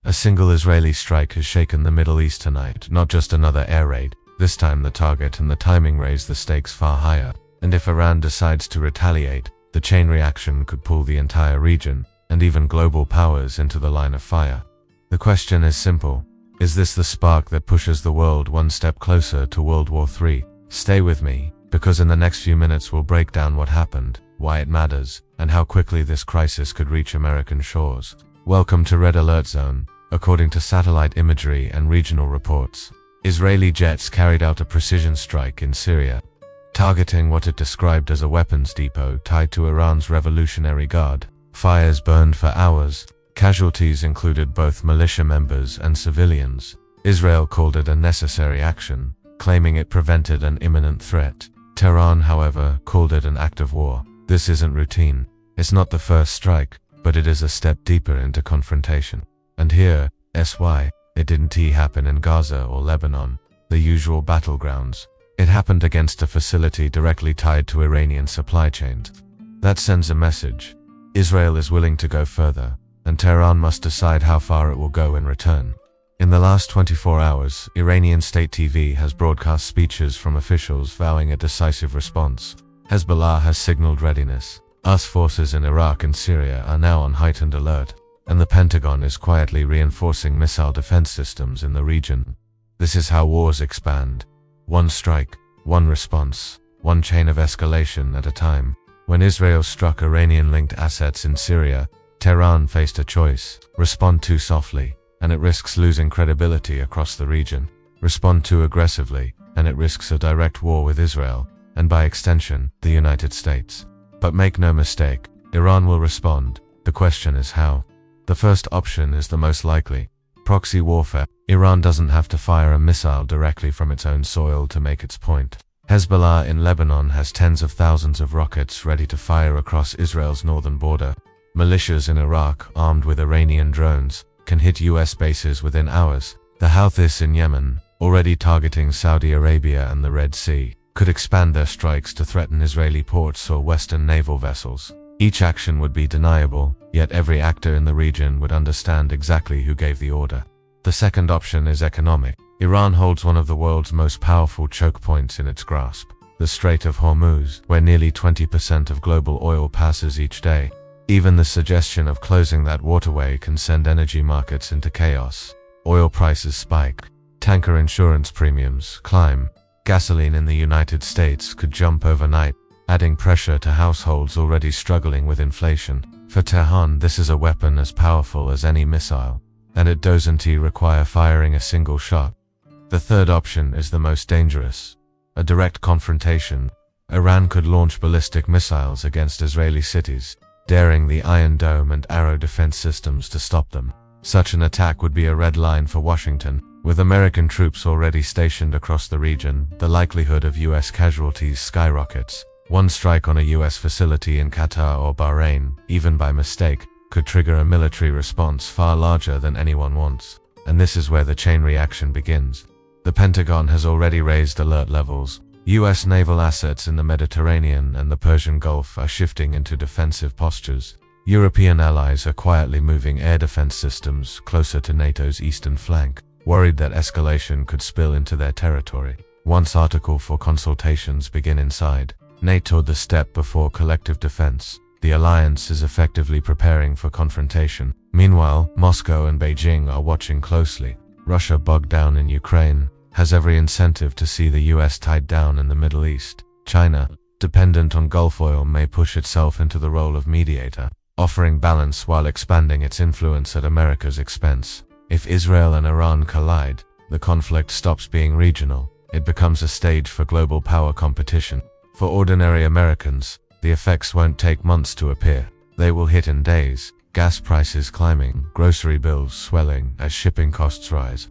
A single Israeli strike has shaken the Middle East tonight, not just another air raid. This time the target and the timing raise the stakes far higher. And if Iran decides to retaliate, the chain reaction could pull the entire region, and even global powers, into the line of fire. The question is simple. Is this the spark that pushes the world one step closer to World War III? Stay with me, because in the next few minutes we'll break down what happened, why it matters, and how quickly this crisis could reach American shores. Welcome to Red Alert Zone. According to satellite imagery and regional reports, Israeli jets carried out a precision strike in Syria, targeting what it described as a weapons depot tied to Iran's Revolutionary Guard. Fires burned for hours. Casualties included both militia members and civilians. Israel called it a necessary action, claiming it prevented an imminent threat. Tehran, however, called it an act of war. This isn't routine. It's not the first strike, but it is a step deeper into confrontation. And here, it didn't happen in Gaza or Lebanon, the usual battlegrounds. It happened against a facility directly tied to Iranian supply chains. That sends a message. Israel is willing to go further, and Tehran must decide how far it will go in return. In the last 24 hours, Iranian state TV has broadcast speeches from officials vowing a decisive response. Hezbollah has signaled readiness. US forces in Iraq and Syria are now on heightened alert, and the Pentagon is quietly reinforcing missile defense systems in the region. This is how wars expand. One strike, one response, one chain of escalation at a time. When Israel struck Iranian-linked assets in Syria, Tehran faced a choice: respond too softly, and it risks losing credibility across the region. Respond too aggressively, and it risks a direct war with Israel, and by extension, the United States. But make no mistake, Iran will respond. The question is how. The first option is the most likely. Proxy warfare. Iran doesn't have to fire a missile directly from its own soil to make its point. Hezbollah in Lebanon has tens of thousands of rockets ready to fire across Israel's northern border. Militias in Iraq, armed with Iranian drones, can hit US bases within hours. The Houthis in Yemen, already targeting Saudi Arabia and the Red Sea, could expand their strikes to threaten Israeli ports or Western naval vessels. Each action would be deniable, yet every actor in the region would understand exactly who gave the order. The second option is economic. Iran holds one of the world's most powerful choke points in its grasp, the Strait of Hormuz, where nearly 20% of global oil passes each day. Even the suggestion of closing that waterway can send energy markets into chaos. Oil prices spike, tanker insurance premiums climb, gasoline in the United States could jump overnight, adding pressure to households already struggling with inflation. For Tehran, this is a weapon as powerful as any missile, and it doesn't require firing a single shot. The third option is the most dangerous: a direct confrontation. Iran could launch ballistic missiles against Israeli cities, daring the Iron Dome and Arrow defense systems to stop them. Such an attack would be a red line for Washington. With American troops already stationed across the region, the likelihood of US casualties skyrockets. One strike on a US facility in Qatar or Bahrain, even by mistake, could trigger a military response far larger than anyone wants. And this is where the chain reaction begins. The Pentagon has already raised alert levels. US naval assets in the Mediterranean and the Persian Gulf are shifting into defensive postures. European allies are quietly moving air defense systems closer to NATO's eastern flank, worried that escalation could spill into their territory. Once article for consultations begin inside NATO, the step before collective defense, the alliance is effectively preparing for confrontation. Meanwhile, Moscow and Beijing are watching closely. Russia, bogged down in Ukraine, has every incentive to see the US tied down in the Middle East. China, dependent on Gulf oil, may push itself into the role of mediator, offering balance while expanding its influence at America's expense. If Israel and Iran collide, the conflict stops being regional. It becomes a stage for global power competition. For ordinary Americans, the effects won't take months to appear. They will hit in days. Gas prices climbing, grocery bills swelling as shipping costs rise.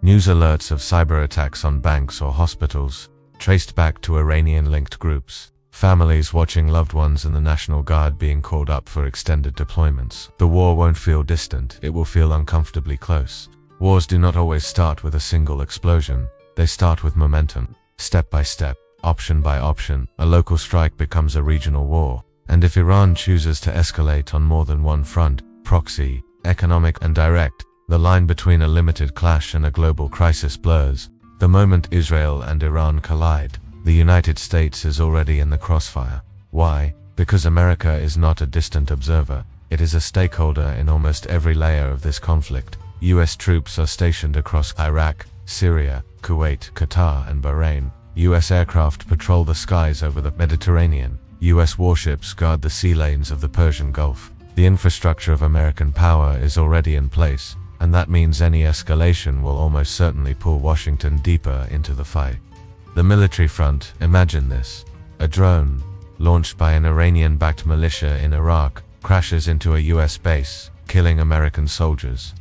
News alerts of cyber attacks on banks or hospitals, traced back to Iranian-linked groups. Families watching loved ones in the National Guard being called up for extended deployments. The war won't feel distant, it will feel uncomfortably close. Wars do not always start with a single explosion. They start with momentum. Step by step, option by option, a local strike becomes a regional war. And if Iran chooses to escalate on more than one front, proxy, economic and direct, The line between a limited clash and a global crisis blurs. The moment Israel and Iran collide, the United States is already in the crossfire. Why? Because America is not a distant observer. It is a stakeholder in almost every layer of this conflict. US troops are stationed across Iraq, Syria, Kuwait, Qatar, and Bahrain. US aircraft patrol the skies over the Mediterranean. US warships guard the sea lanes of the Persian Gulf. The infrastructure of American power is already in place, and that means any escalation will almost certainly pull Washington deeper into the fight. The military front, imagine this. A drone, launched by an Iranian-backed militia in Iraq, crashes into a US base, killing American soldiers.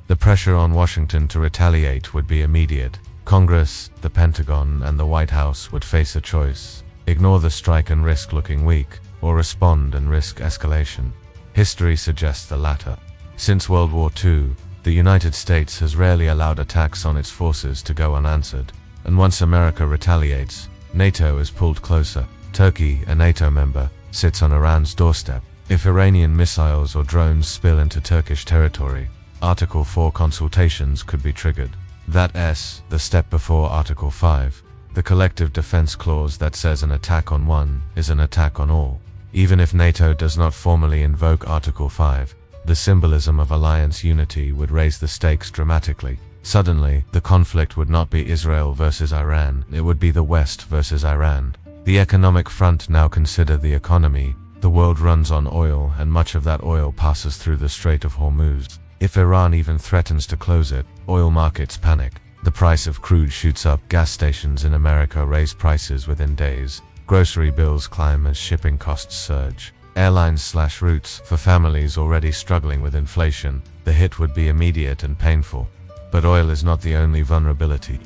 The pressure on Washington to retaliate would be immediate. Congress, the Pentagon, and the White House would face a choice: ignore the strike and risk looking weak, or respond and risk escalation. History suggests the latter. Since World War II, the United States has rarely allowed attacks on its forces to go unanswered. And once America retaliates, NATO is pulled closer. Turkey, a NATO member, sits on Iran's doorstep. If Iranian missiles or drones spill into Turkish territory, Article 4 consultations could be triggered. That's the step before Article 5, the collective defense clause that says an attack on one is an attack on all. Even if NATO does not formally invoke Article 5, the symbolism of alliance unity would raise the stakes dramatically. Suddenly, the conflict would not be Israel versus Iran, it would be the West versus Iran. The economic front. Now consider the economy. The world runs on oil, and much of that oil passes through the Strait of Hormuz. If Iran even threatens to close it, oil markets panic. The price of crude shoots up. Gas stations in America raise prices within days. Grocery bills climb as shipping costs surge. Airlines slash routes. For families already struggling with inflation, the hit would be immediate and painful. But oil is not the only vulnerability.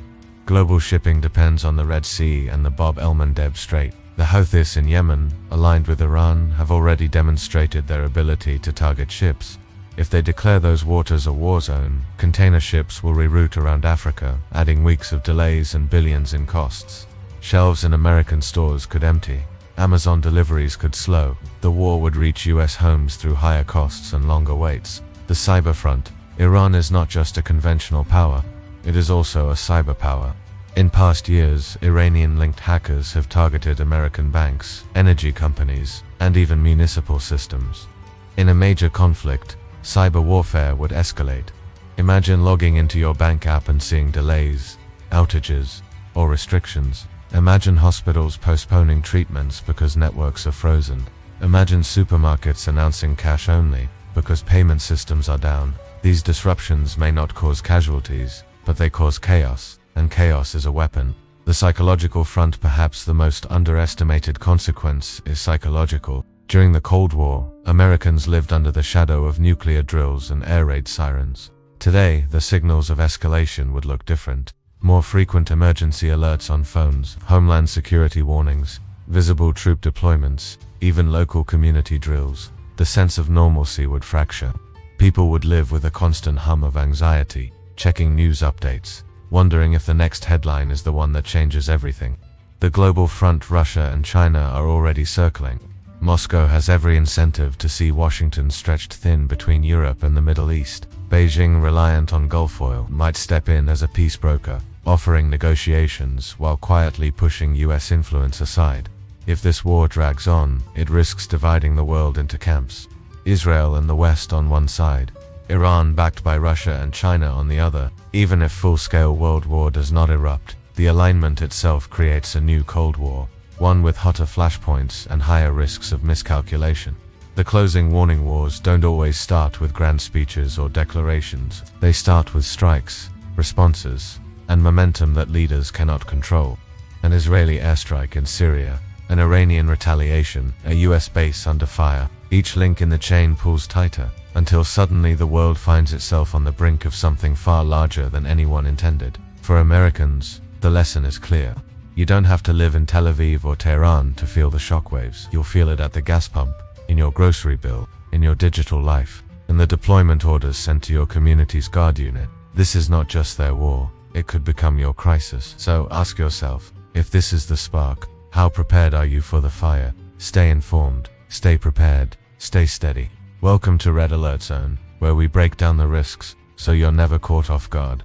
Global shipping depends on the Red Sea and the Bab el-Mandeb Strait. The Houthis in Yemen, aligned with Iran, have already demonstrated their ability to target ships. If they declare those waters a war zone, container ships will reroute around Africa, adding weeks of delays and billions in costs. Shelves in American stores could empty. Amazon deliveries could slow. The war would reach US homes through higher costs and longer waits. The cyber front. Iran is not just a conventional power, it is also a cyber power. In past years, Iranian-linked hackers have targeted American banks, energy companies, and even municipal systems. In a major conflict, cyber warfare would escalate. Imagine logging into your bank app and seeing delays, outages, or restrictions. Imagine hospitals postponing treatments because networks are frozen. Imagine supermarkets announcing cash only because payment systems are down. These disruptions may not cause casualties, but they cause chaos, and chaos is a weapon. The psychological front. Perhaps the most underestimated consequence is psychological. During the Cold War, Americans lived under the shadow of nuclear drills and air raid sirens. Today, the signals of escalation would look different. More frequent emergency alerts on phones, homeland security warnings, visible troop deployments, even local community drills. The sense of normalcy would fracture. People would live with a constant hum of anxiety, checking news updates, wondering if the next headline is the one that changes everything. The global front. Russia and China are already circling. Moscow has every incentive to see Washington stretched thin between Europe and the Middle East. Beijing, reliant on Gulf oil, might step in as a peace broker, offering negotiations while quietly pushing US influence aside. If this war drags on, it risks dividing the world into camps. Israel and the West on one side, Iran backed by Russia and China on the other. Even if full-scale world war does not erupt, the alignment itself creates a new Cold War, one with hotter flashpoints and higher risks of miscalculation. The closing warning wars don't always start with grand speeches or declarations. They start with strikes, responses, and momentum that leaders cannot control. An Israeli airstrike in Syria, an Iranian retaliation, a US base under fire. Each link in the chain pulls tighter, until suddenly the world finds itself on the brink of something far larger than anyone intended. For Americans, the lesson is clear. You don't have to live in Tel Aviv or Tehran to feel the shockwaves. You'll feel it at the gas pump, in your grocery bill, in your digital life, in the deployment orders sent to your community's guard unit. This is not just their war, it could become your crisis. So ask yourself, if this is the spark, how prepared are you for the fire? Stay informed, stay prepared, stay steady. Welcome to Red Alert Zone, where we break down the risks, so you're never caught off guard.